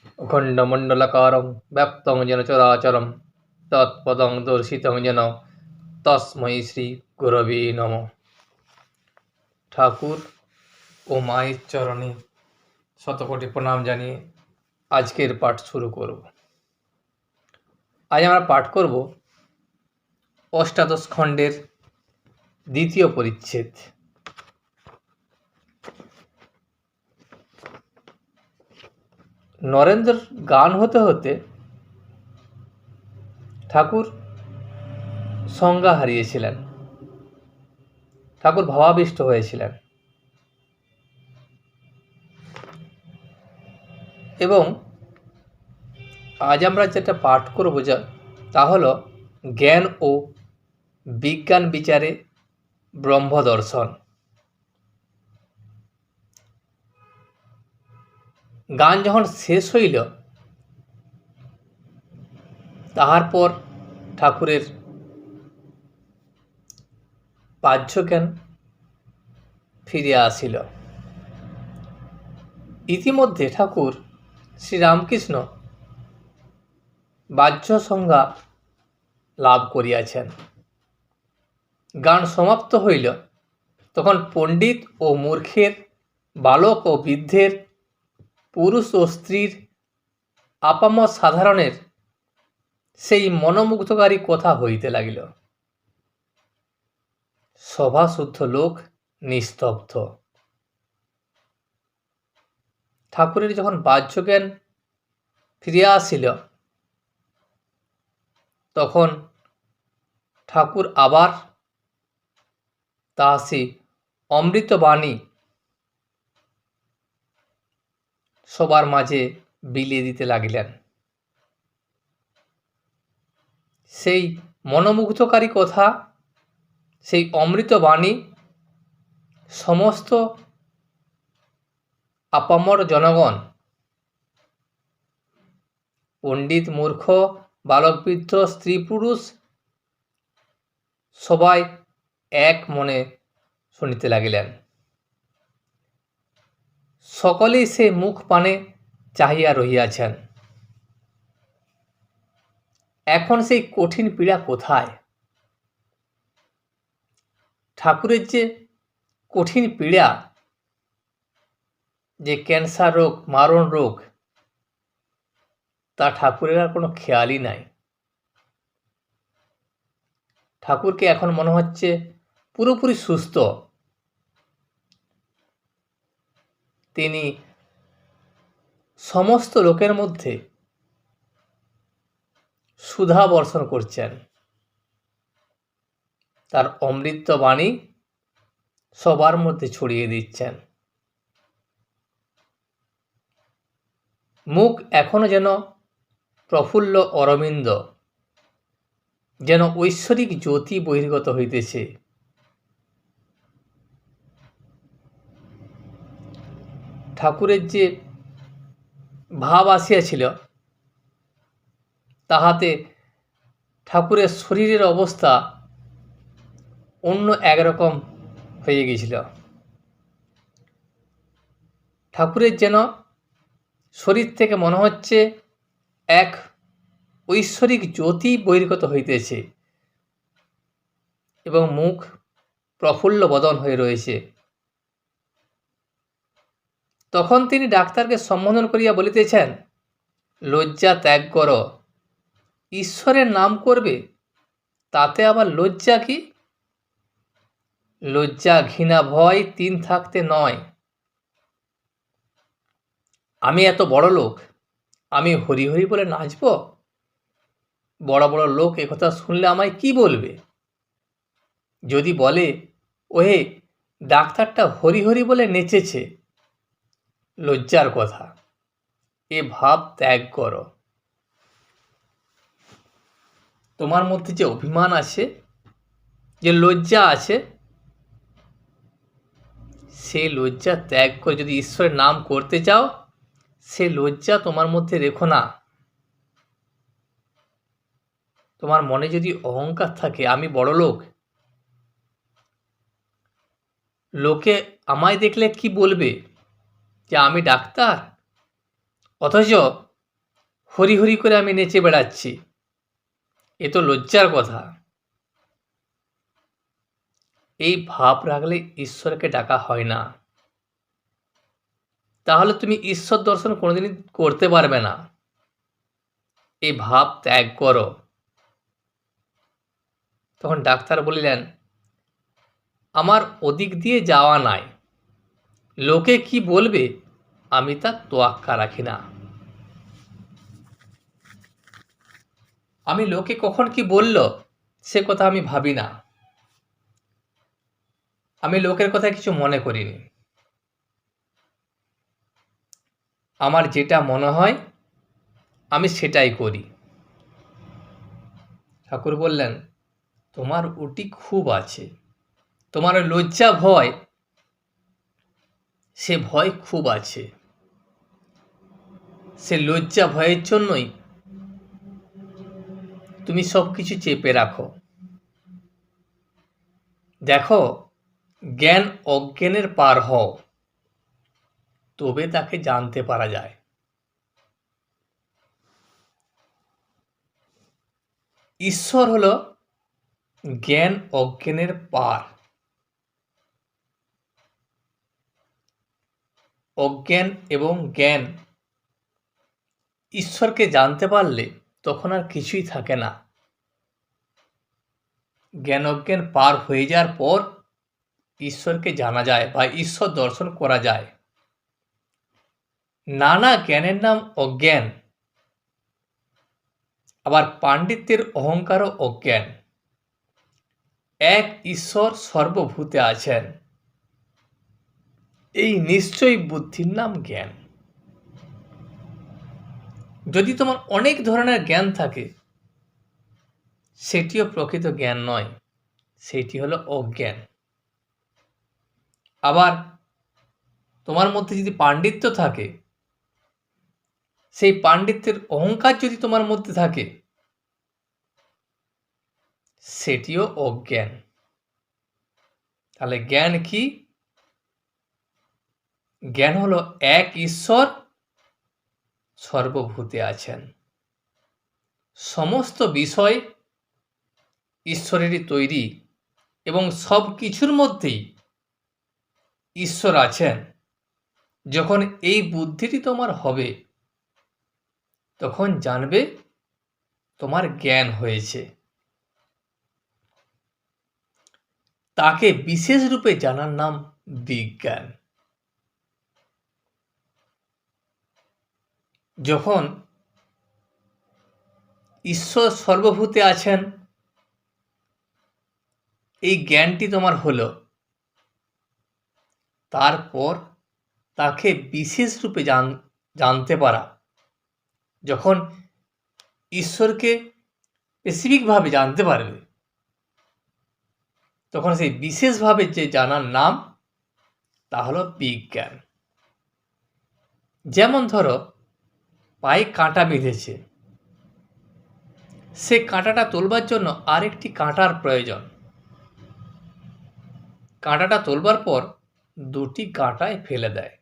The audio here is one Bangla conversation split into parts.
অখণ্ডমণ্ডলাকারং ব্যাপ্তং যেন চরাচরম তৎপদং দর্শিতং যেন তস্मै শ্রী গুরবে নমঃ। ঠাকুর ও মায়ের চরণে শতকোটি প্রণাম জানিয়ে আজকের পাঠ শুরু করব। আজ আমরা পাঠ করব অষ্টাদশ খণ্ডের দ্বিতীয় পরিচ্ছেদ। নরেন্দ্র গান হতে হতে ঠাকুর সংজ্ঞা হারিয়েছিলেন। ঠাকুর ভাবাবিষ্ট হয়েছিলেন এবং আজ আমরা যেটা পাঠ করব তা হল জ্ঞান ও বিজ্ঞান বিচারে ব্রহ্মদর্শন। গান যখন শেষ হইল তাহার পর ঠাকুরের বাহ্যজ্ঞান ফিরিয়া আসিল। ইতিমধ্যে ঠাকুর শ্রীরামকৃষ্ণ বাহ্য সংজ্ঞা লাভ করিয়াছেন। গান সমাপ্ত হইল তখন পণ্ডিত ও মূর্খের, বালক ও বৃদ্ধের, পুরুষ ও স্ত্রীর, আপামর সাধারণের সেই মনোমুগ্ধকারী কথা হইতে লাগিল। সভাশুদ্ধ লোক নিস্তব্ধ। ঠাকুরের যখন বাহ্যজ্ঞান ফিরিয়া আসিল তখন ঠাকুর আবার তাহা সেই অমৃতবাণী সবার মাঝে বিলিয়ে দিতে লাগিলেন। সেই মনোমুগ্ধকারী কথা, সেই অমৃতবাণী সমস্ত আপামর জনগণ, পণ্ডিত, মূর্খ, বালক, বৃদ্ধ, স্ত্রী, পুরুষ সবাই এক মনে শুনিতে লাগিলেন। সকলেই সে মুখ পানে চাহিয়া রহিয়াছেন। এখন সেই কঠিন পীড়া কোথায়? ঠাকুরের যে কঠিন পীড়া, যে ক্যান্সার রোগ, মারণ রোগ, তা ঠাকুরের আর কোনো খেয়ালই নাই। ঠাকুরকে এখন মনে হচ্ছে পুরোপুরি সুস্থ। তিনি সমস্ত লোকের মধ্যে সুধা বর্ষণ করছেন। তার অমৃত বাণী সবার মধ্যে ছড়িয়ে দিচ্ছেন। মুখ এখনো যেন প্রফুল্ল অরবিন্দ, যেন ঐশ্বরিক জ্যোতি বহির্গত হইতেছে। ঠাকুরের যে ভাব আসিয়াছিল তাহাতে ঠাকুরের শরীরের অবস্থা অন্য একরকম হয়ে গিয়েছিল। ঠাকুরের যেন শরীর থেকে মনে হচ্ছে এক ঐশ্বরিক জ্যোতি বহির্গত হইতেছে এবং মুখ প্রফুল্ল বদন হয়ে রয়েছে। তখন তিনি ডাক্তারকে সম্বোধন করিয়া বলিতেছেন, লজ্জা ত্যাগ করো, ঈশ্বরের নাম করবে, তাতে আবার লজ্জা কি? লজ্জা, ঘৃণা, ভয় তিন থাকতে নয়। আমি এত বড় লোক, আমি হরি হরি বলে নাচব? বড় বড় লোক একথা শুনলে আমায় কি বলবে? যদি বলে, ওহে ডাক্তারটা হরি হরি বলে নেচেছে, লজ্জার কথা। এ ভাব ত্যাগ করো। তোমার মধ্যে যে অভিমান আছে, যে লজ্জা আছে, সেই লজ্জা ত্যাগ করে যদি ঈশ্বরের নাম করতে চাও, সে লজ্জা তোমার মধ্যে রেখো না। তোমার মনে যদি অহংকার থাকে, আমি বড় লোক, লোকে আমায় দেখলে কি বলবে যে আমি ডাক্তার, অথচ হরি হরি করে আমি নেচে বেড়াচ্ছি, এ তো লজ্জার কথা। এই ভাব রাখলে ঈশ্বরকে ডাকা হয় না। তাহলে তুমি ঈশ্বর দর্শন কোনোদিনই করতে পারবে না। এই ভাব ত্যাগ করো। তখন ডাক্তার বলিলেন, আমার ওদিক দিয়ে যাওয়া নাই, লোকে কি বলবে আমি তা তোয়াক্কা রাখি না। আমি লোকে কখন কি বলল সে কথা আমি ভাবি না। আমি লোকের কথা কিছু মনে করিনি। আমার যেটা মনে হয় আমি সেটাই করি। ঠাকুর বললেন, তোমার ওটি খুব আছে, তোমার লজ্জা ভয়, সে ভয় খুব আছে। সে লজ্জা ভয়ের জন্যই তুমি সব কিছু চেপে রাখো। দেখো, জ্ঞান অজ্ঞানের পার হও, তবে তাকে জানতে পারা যায়। ঈশ্বর হলো জ্ঞান অজ্ঞানের পার। অজ্ঞান এবং জ্ঞান ঈশ্বরকে জানতে পারলে তখন আর কিছুই থাকে না। জ্ঞান অজ্ঞান পার হয়ে যাওয়ার পর ঈশ্বরকে জানা যায় বা ঈশ্বর দর্শন করা যায়। নানা জ্ঞানের নাম অজ্ঞান, আবার পাণ্ডিত্যের অহংকারও অজ্ঞান। এক ঈশ্বর সর্বভূতে আছেন, এই নিশ্চয়ই বুদ্ধির নাম জ্ঞান। যদি তোমার অনেক ধরনের জ্ঞান থাকে, সেটিও প্রকৃত জ্ঞান নয়, সেটি হলো অজ্ঞান। আবার তোমার মধ্যে যদি পাণ্ডিত্য থাকে, সেই পাণ্ডিত্যের অহংকার যদি তোমার মধ্যে থাকে, সেটিও অজ্ঞান। তাহলে জ্ঞান কি? জ্ঞান হলো এক ঈশ্বর সর্বভূতে আছেন, সমস্ত বিষয় ঈশ্বরেরই তৈরি এবং সব কিছুর মধ্যেই ঈশ্বর আছেন। যখন এই বুদ্ধিটি তোমার হবে, তখন জানবে তোমার জ্ঞান হয়েছে। তাকে বিশেষ রূপে জানার নাম বিজ্ঞান। যখন ঈশ্বর সর্বভূতে আছেন, এই জ্ঞানটি তোমার হলো, তারপর তাকে বিশেষ রূপে জানতে পারা। যখন ঈশ্বরকে স্পেসিফিকভাবে জানতে পারবে, তখন সেই বিশেষভাবে যে জানার নাম, তা হলো বিজ্ঞান। যেমন ধরো, পায়ে কাঁটা বিঁধেছে, সে কাঁটাটা তোলবার জন্য আরেকটি কাঁটার প্রয়োজন। কাঁটাটা তোলবার পর দুটি কাঁটায় ফেলে দেয়।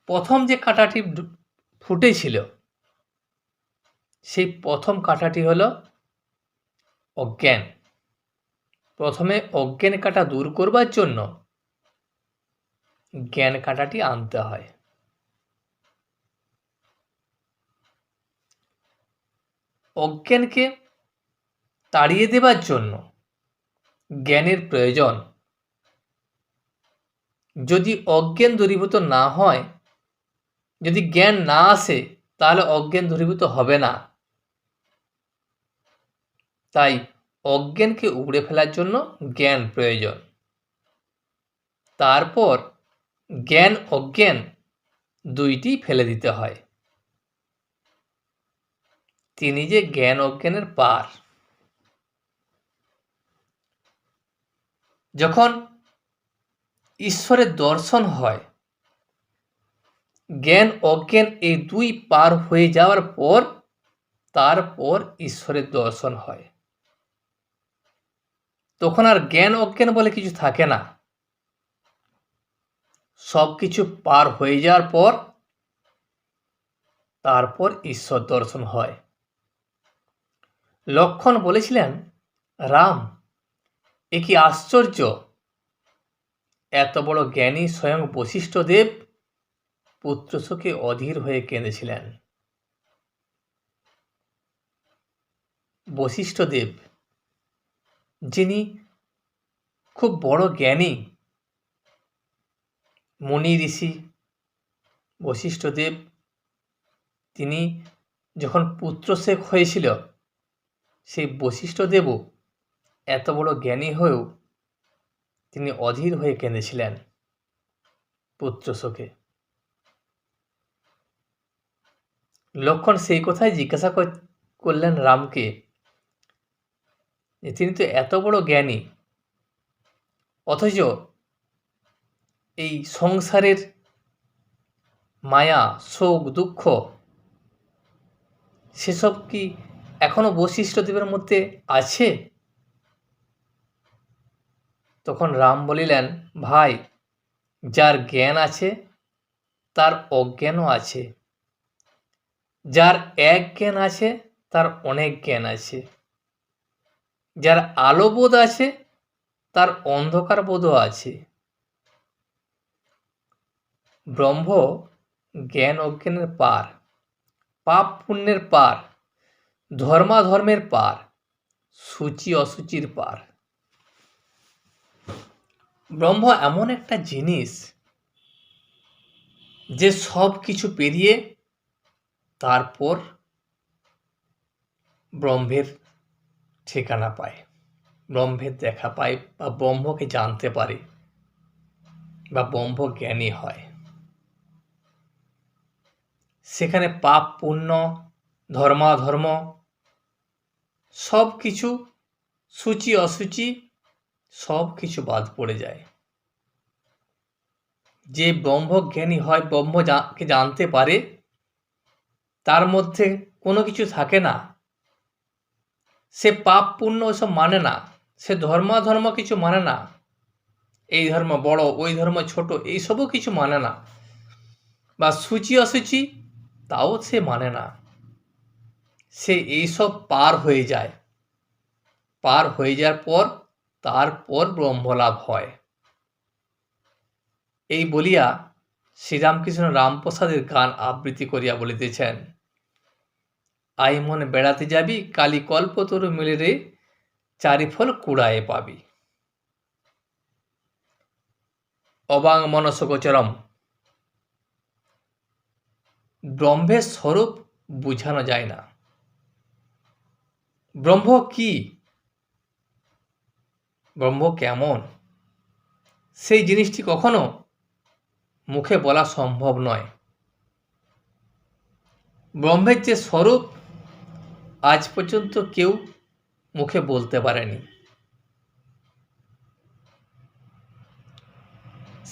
প্রথম যে কাঁটাটি ফুটেছিল, সেই প্রথম কাঁটাটি হলো অজ্ঞান। প্রথমে অজ্ঞান কাঁটা দূর করবার জন্য জ্ঞান কাঁটাটি আনতে হয়। অজ্ঞানকে তাড়িয়ে দেবার জন্য জ্ঞানের প্রয়োজন। যদি অজ্ঞান দূরীভূত না হয়, যদি জ্ঞান না আসে, তাহলে অজ্ঞান দূরীভূত হবে না। তাই অজ্ঞানকে উপড়ে ফেলার জন্য জ্ঞান প্রয়োজন। তারপর জ্ঞান অজ্ঞান দুইটি ফেলে দিতে হয়। তিনি যে জ্ঞান অজ্ঞানের পার। যখন ঈশ্বরের দর্শন হয়, জ্ঞান অজ্ঞান এই দুই পার হয়ে যাওয়ার পর তারপর ঈশ্বরের দর্শন হয়। তখন আর জ্ঞান অজ্ঞান বলে কিছু থাকে না। সব কিছু পার হয়ে যাওয়ার পর তারপর ঈশ্বর দর্শন হয়। লক্ষ্মণ বলেছিলেন, রাম, এ কি আশ্চর্য! এত বড় জ্ঞানী স্বয়ং বশিষ্ঠদেব পুত্রশোকে অধীর হয়ে কেঁদেছিলেন। বশিষ্ঠদেব, যিনি খুব বড় জ্ঞানী মুনি ঋষি, বশিষ্ঠদেব তিনি যখন পুত্রশোক হয়েছিল, সেই বশিষ্ঠদেবও এত বড় জ্ঞানী হয়েও তিনি অধীর হয়ে কেঁদেছিলেন পুত্রশোকে। লক্ষ্মণ সেই কথাই জিজ্ঞাসা করলেন রামকে, যে তিনি তো এত বড় জ্ঞানী, অথচ এই সংসারের মায়া, শোক, দুঃখ সেসব কি এখনো বশিষ্ঠদেবের মধ্যে আছে? তখন রাম বলিলেন, ভাই, যার জ্ঞান আছে তার অজ্ঞানও আছে, যার এক জ্ঞান আছে তার অনেক জ্ঞান আছে, যার আলোবোধ আছে তার অন্ধকার বোধও আছে। ব্রহ্ম জ্ঞান অজ্ঞানের পার, পাপ পুণ্যের পার, ধর্মাধর্মের পার, সূচি অসুচির পার। ব্রহ্ম এমন একটা জিনিস যে সব কিছু পেরিয়ে তারপর ব্রহ্মের ঠিকানা পায়, ব্রহ্মের দেখা পায়, বা ব্রহ্মকে জানতে পারে, বা ব্রহ্ম জ্ঞানী হয়। সেখানে পাপ পুণ্য, ধর্মাধর্ম সব কিছু, সূচি অসুচি সব কিছু বাদ পড়ে যায়। যে ব্রহ্মজ্ঞানী হয়, ব্রহ্মকে জানতে পারে, তার মধ্যে কোনো কিছু থাকে না। সে পাপ পুণ্য ওসব মানে না, সে ধর্মাধর্ম কিছু মানে না, এই ধর্ম বড় ওই ধর্ম ছোট এইসবও কিছু মানে না, বা সূচি অসুচি তাও সে মানে না। সে এইসব পার হয়ে যায়, পার হয়ে যাওয়ার পর তারপর ব্রহ্মলাভ হয়। এই বলিয়া শ্রীরামকৃষ্ণ রামপ্রসাদের গান আবৃত্তি করিয়া বলিতেছেন, আই মন বেড়াতে যাবি, কালী কল্পতরু মিলে রে, চারিফল কুড়ায়ে পাবি। অবাং মনস গোচরম। ব্রহ্মের স্বরূপ বুঝানো যায় না। ব্রহ্ম কি, ব্রহ্ম কেমন, সেই জিনিসটি কখনো মুখে বলা সম্ভব নয়। ব্রহ্মের যে স্বরূপ আজ পর্যন্ত কেউ মুখে বলতে পারেনি।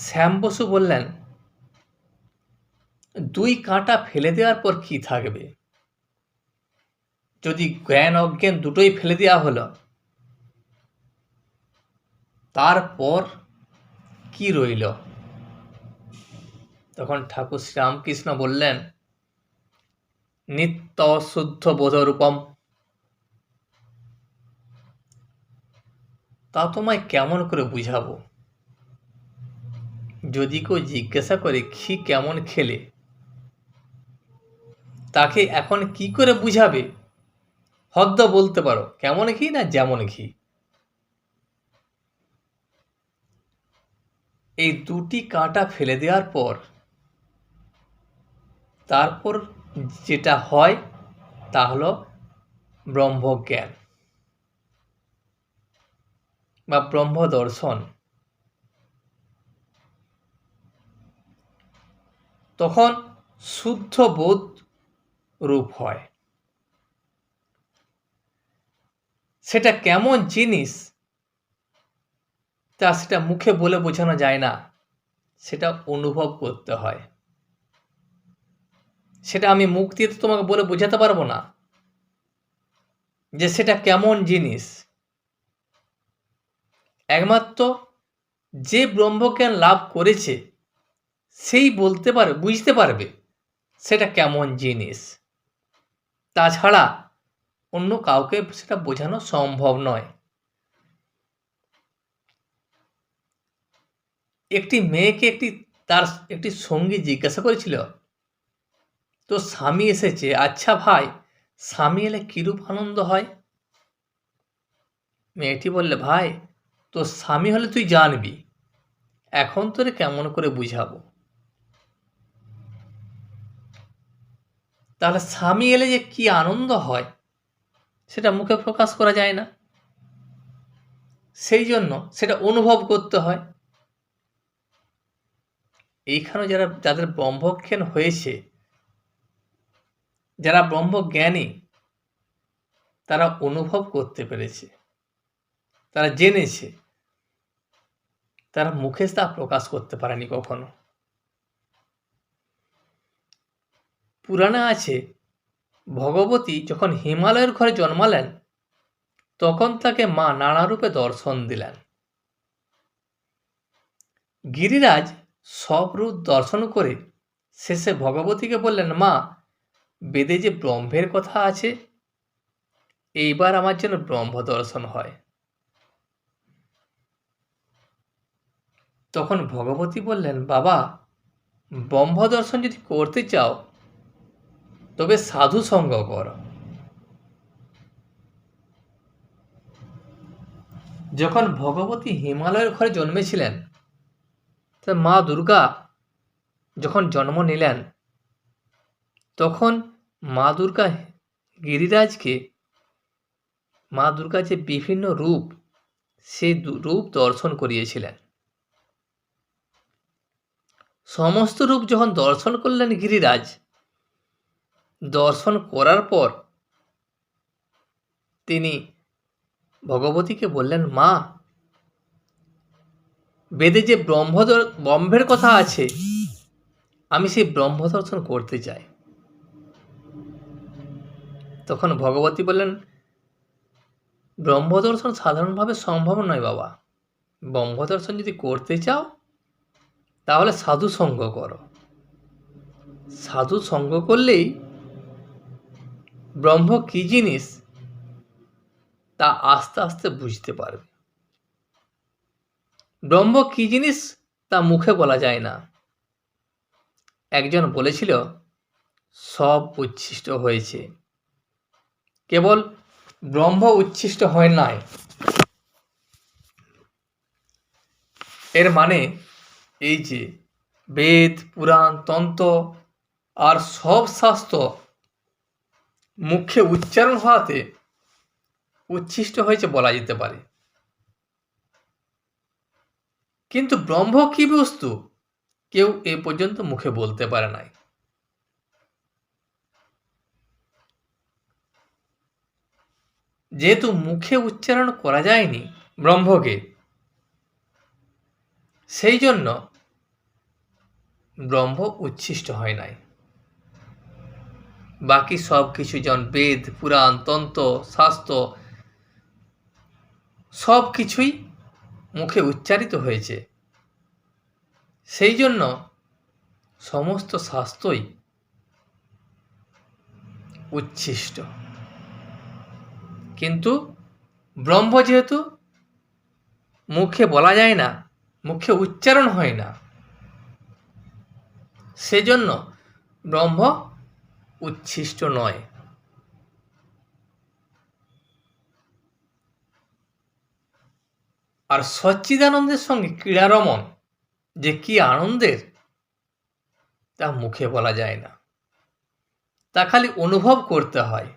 শ্যাম বসু বললেন, দুই কাঁটা ফেলে দেওয়ার পর কি থাকবে? যদি জ্ঞান অজ্ঞান দুটোই ফেলে দেওয়া হলো, তারপর কি রইল? তখন ঠাকুর শ্রীরামকৃষ্ণ বললেন, নিত্য শুদ্ধ বোধরূপম। তা তোমায় কেমন করে বুঝাবো? যদি কেউ জিজ্ঞাসা করে ঘি কেমন খেলে, তাকে এখন কি করে বুঝাবে? হদ্দ বলতে পারো, কেমন ঘি না যেমন ঘি। এই দুটি কাঁটা ফেলে দেওয়ার পর তারপর যেটা হয় তা হলো ব্রহ্মজ্ঞান বা ব্রহ্ম দর্শন। তখন শুদ্ধ বোধ রূপ হয়। সেটা কেমন জিনিস তা সেটা মুখে বলে বোঝানো যায় না, সেটা অনুভব করতে হয়। সেটা আমি মুখ দিয়ে তো তোমাকে বলে বোঝাতে পারবো না যে সেটা কেমন জিনিস। একমাত্র যে ব্রহ্মজ্ঞান লাভ করেছে সেই বলতে পারে, বুঝতে পারবে সেটা কেমন জিনিস। তাছাড়া অন্য কাউকে সেটা বোঝানো সম্ভব নয়। একটি মেয়েকে তার একটি সঙ্গী জিজ্ঞাসা করেছিল, তোর স্বামী এসেছে, আচ্ছা ভাই, স্বামী এলে কিরূপ আনন্দ হয়? মেয়েটি বললে, ভাই, তোর স্বামী হলে তুই জানবি, এখন তোরে কেমন করে বুঝাবো। তাহলে স্বামী এলে যে কি আনন্দ হয় সেটা মুখে প্রকাশ করা যায় না, সেই জন্য সেটা অনুভব করতে হয়। এইখানে যাদের ব্রহ্মজ্ঞান হয়েছে, যারা ব্রহ্মজ্ঞানী, তারা অনুভব করতে পেরেছে, তারা জেনেছে, তারা মুখে তা প্রকাশ করতে পারেনি কখনো। পুরাণে আছে, ভগবতী যখন হিমালয়ের ঘরে জন্মালেন, তখন তাকে মা নানা রূপে দর্শন দিলেন। গিরিরাজ সব রূপ দর্শন করে শেষে ভগবতীকে বললেন, মা, বেদে যে ব্রহ্মের কথা আছে, এইবার আমার যেন ব্রহ্ম দর্শন হয়। তখন ভগবতী বললেন, বাবা, ব্রহ্ম দর্শন যদি করতে চাও তবে সাধু সঙ্গ করো। যখন ভগবতী হিমালয়ের ঘরে জন্মেছিলেন, তা মা দুর্গা যখন জন্ম নিলেন, তখন মা দুর্গা গিরিরাজকে, মা দুর্গা যে বিভিন্ন রূপ, সেই রূপ দর্শন করিয়েছিলেন। সমস্ত রূপ যখন দর্শন করলেন গিরিরাজ, দর্শন করার পর তিনি ভগবতীকে বললেন, মা, বেদে যে ব্রহ্মের কথা আছে, আমি সেই ব্রহ্ম দর্শন করতে চাই। তখন ভগবতী বললেন, ব্রহ্ম দর্শন সাধারণভাবে সম্ভব নয় বাবা। ব্রহ্ম দর্শন যদি করতে চাও তাহলে সাধু সঙ্গ করো। সাধু সঙ্গ করলেই ব্রহ্ম কি জিনিস তা আস্তে আস্তে বুঝতে পারবে। ব্রহ্ম কি জিনিস তা মুখে বলা যায় না। একজন বলেছিল, সব উচ্ছিষ্ট হয়েছে, কেবল ব্রহ্ম উচ্ছিষ্ট হয় নাই। এর মানে এই যে বেদ, পুরাণ, তন্ত্র আর সব শাস্ত্র মুখে উচ্চারণ হওয়াতে উচ্ছিষ্ট হয়েছে বলা যেতে পারে, কিন্তু ব্রহ্ম কি বস্তু কেউ এ পর্যন্ত মুখে বলতে পারে নাই। যেহেতু মুখে উচ্চারণ করা যায়নি ব্রহ্মকে, সেই জন্য ব্রহ্ম উচ্ছিষ্ট হয় নাই। বাকি সব কিছু, যেমন বেদ, পুরাণ, তন্ত্র, শাস্ত্র, সব কিছুই মুখে উচ্চারিত হয়েছে, সেই জন্য সমস্ত শাস্ত্রই উচ্ছিষ্ট। কিন্তু ব্রহ্ম যেহেতু মুখে বলা যায় না, মুখে উচ্চারণ হয় না, সেজন্য ব্রহ্ম উচ্ছিষ্ট নয়। আর সচ্চিদানন্দের সঙ্গে ক্রীড়ারমণ যে কি আনন্দের, তা মুখে বলা যায় না, তা খালি অনুভব করতে হয়।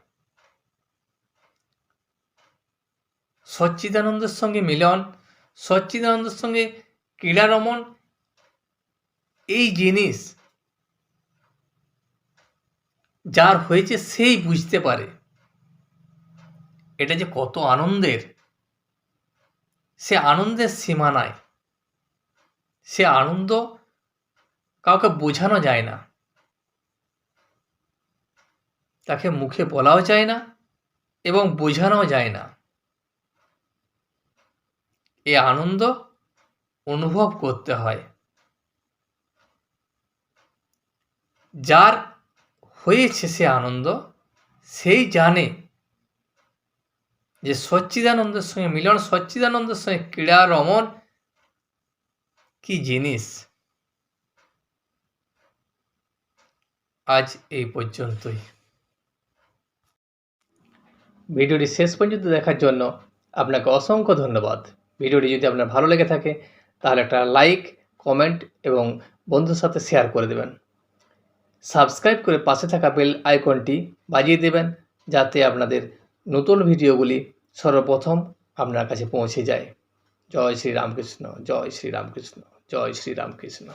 সচ্চিদানন্দের সঙ্গে মিলন, সচ্চিদানন্দের সঙ্গে ক্রীড়ারমণ, এই জিনিস যার হয়েছে সেই বুঝতে পারে এটা যে কত আনন্দের। সে আনন্দের সীমা নাই, সে আনন্দ কাউকে বোঝানো যায় না, তাকে মুখে বলাও যায় না এবং বোঝানোও যায় না। এই আনন্দ অনুভব করতে হয়। যার হয়েছে সে আনন্দ, সেই জানে যে সচ্চিদানন্দের সঙ্গে মিলন, সচ্চিদানন্দের সঙ্গে ক্রীড়া রমণ কি জিনিস। আজ এই পর্যন্তই। ভিডিওটি শেষ পর্যন্ত দেখার জন্য আপনাকে অসংখ্য ধন্যবাদ। ভিডিওটি যদি আপনার ভালো লেগে থাকে তাহলে একটা লাইক, কমেন্ট এবং বন্ধুর সাথে শেয়ার করে দেবেন। সাবস্ক্রাইব করে পাশে থাকা বেল আইকনটি বাজিয়ে দেবেন, যাতে আপনাদের নতুন ভিডিওগুলি সর্বপ্রথম আপনার কাছে পৌঁছে যায়। জয় শ্রী রামকৃষ্ণ, জয় শ্রী রামকৃষ্ণ, জয় শ্রী রামকৃষ্ণ।